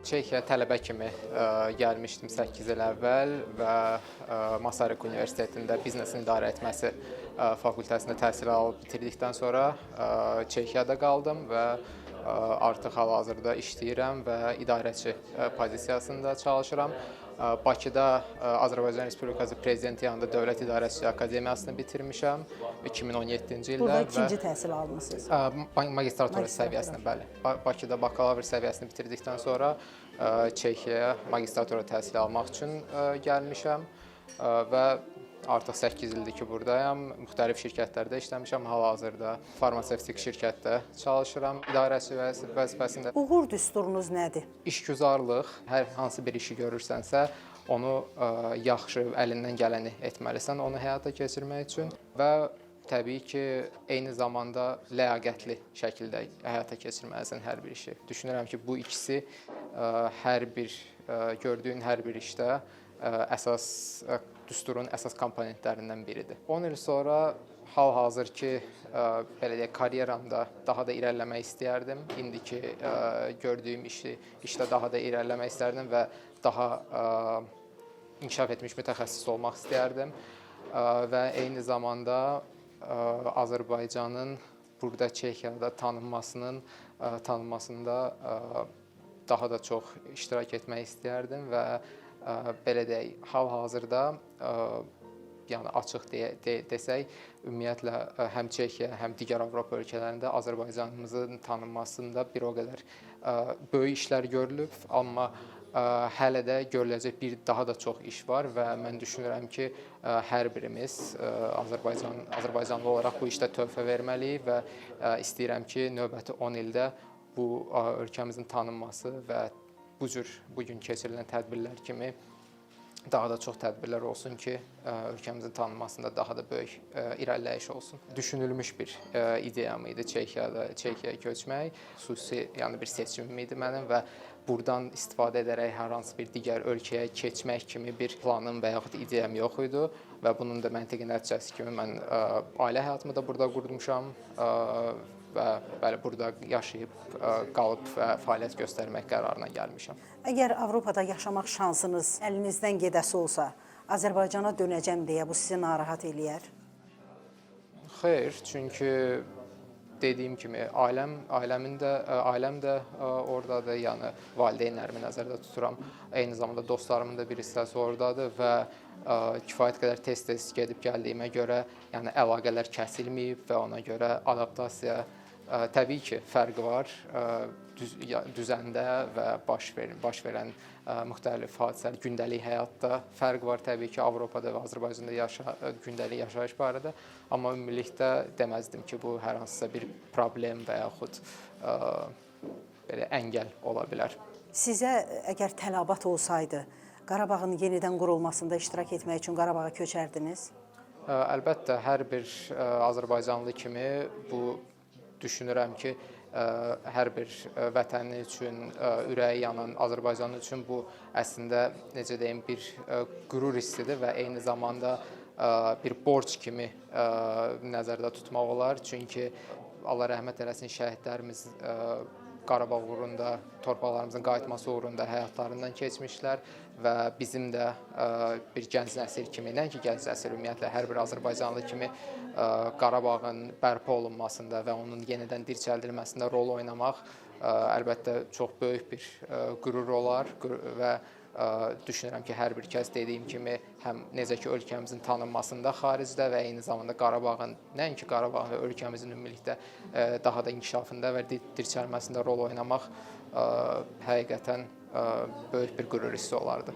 Çexiya tələbə kimi gəlmişdim 8 il əvvəl və Masaryk Universitetində biznesin idarə etməsi fakültəsində təhsil alıb bitirdikdən sonra Çexiyada qaldım və artıq hal-hazırda işləyirəm və idarəçi pozisiyasında çalışıram. Bakıda Azərbaycan Respublikası Prezidenti yanında Dövlət İdarəçiliyi Akademiyasını bitirmişəm 2017-ci ildə. Burada ikinci təhsil almısınız? Magistratura səviyyəsində, bəli. Bakıda bakalavr səviyyəsini bitirdikdən sonra Çexiyaya magistratura təhsili almaq üçün gəlmişəm və artıq 8 ildir ki, buradayam. Müxtəlif şirkətlərdə işləmişəm. Hal-hazırda farmasevtik şirkətdə çalışıram idarəçi vəzifəsində. Uğur düsturunuz nədir? İşgüzarlıq, hər hansı bir işi görürsənsə, onu yaxşı, əlindən gələni etməlisən onu həyata keçirmək üçün və təbii ki, eyni zamanda ləyaqətli şəkildə həyata keçirməlisən hər bir işi. Düşünürəm ki, bu ikisi gördüyün hər bir işdə düsturun əsas komponentlərindən biridir. 10 il sonra hal-hazır ki, belə deyək, karyeramda daha da irəliləmək istəyərdim. İndiki gördüyüm işdə daha da irəliləmək istərdim və daha inkişaf etmiş mütəxəssis olmaq istəyərdim və eyni zamanda Azərbaycanın burada Çexiyada tanınmasında daha da çox iştirak etmək istəyərdim və belə deyək, hal-hazırda yəni açıq desək, ümumiyyətlə həm Çexiya, həm digər Avropa ölkələrində Azərbaycanımızın tanınmasında bir o qədər böyük işlər görülüb, amma hələ də görüləcək daha da çox iş var və mən düşünürəm ki, hər birimiz Azərbaycanlı olaraq bu işdə töhfə verməliyik və istəyirəm ki, növbəti 10 ildə bu ölkəmizin tanınması və bugün keçirilən tədbirlər kimi daha da çox tədbirlər olsun ki, ölkəmizin tanınmasında daha da böyük irəliləyiş olsun. Düşünülmüş bir ideyam idi Çexiyaya köçmək. Xüsusi yəni bir seçimim idi mənim və buradan istifadə edərək hər hansı bir digər ölkəyə keçmək kimi bir planım və yaxud ideyam yox idi və bunun da məntiqi nəticəsi kimi mən ailə həyatımı da burada qurmuşam və bəli, burada yaşayıb, qalıb və fəaliyyət göstərmək qərarına gəlmişəm. Əgər Avropada yaşamaq şansınız əlinizdən gedəsi olsa, Azərbaycana dönəcəm deyə bu sizi narahat eləyər? Xeyr, çünki dediyim kimi ailəm də oradadır, yəni valideynlərimi nəzərdə tuturam. Eyni zamanda dostlarımın da bir hissəsi oradadır və kifayət qədər tez-tez gedib gəldiyimə görə, yəni əlaqələr kəsilməyib və ona görə adaptasiya təbii ki, fərqi var düzəndə və baş verən müxtəlif hadisələr, gündəlik həyatda fərq var təbii ki, Avropada və Azərbaycanda gündəlik yaşayış barədə, amma ümumilikdə deməzdim ki, bu hər hansısa bir problem və yaxud belə əngəl ola bilər. Sizə əgər tələbat olsaydı, Qarabağın yenidən qurulmasında iştirak etmək üçün Qarabağa köçərdiniz? Əlbəttə, hər bir Azərbaycanlı kimi bu düşünürəm ki, hər bir vətəni üçün, ürəyi yanan Azərbaycan üçün bu əslində, necə deyim, bir qürur hissidir və eyni zamanda bir borc kimi nəzərdə tutmaq olar. Çünki Allah rəhmət eləsin, şəhidlərimiz Qarabağ uğrunda, torpaqlarımızın qayıtması uğrunda həyatlarından keçmişlər və bizim də bir gənc nəsil kimi, nəinki gənc nəsil, ümumiyyətlə hər bir Azərbaycanlı kimi Qarabağın bərpa olunmasında və onun yenidən dirçəldilməsində rol oynamaq əlbəttə çox böyük bir qürur olar və düşünürəm ki, hər bir kəs dediyim kimi həm necə ki ölkəmizin tanınmasında xaricdə və eyni zamanda Qarabağın, nəinki Qarabağın və ölkəmizin ümumilikdə daha da inkişafında və dirçəlməsində rol oynamaq həqiqətən böyük bir qürur hissi olardı.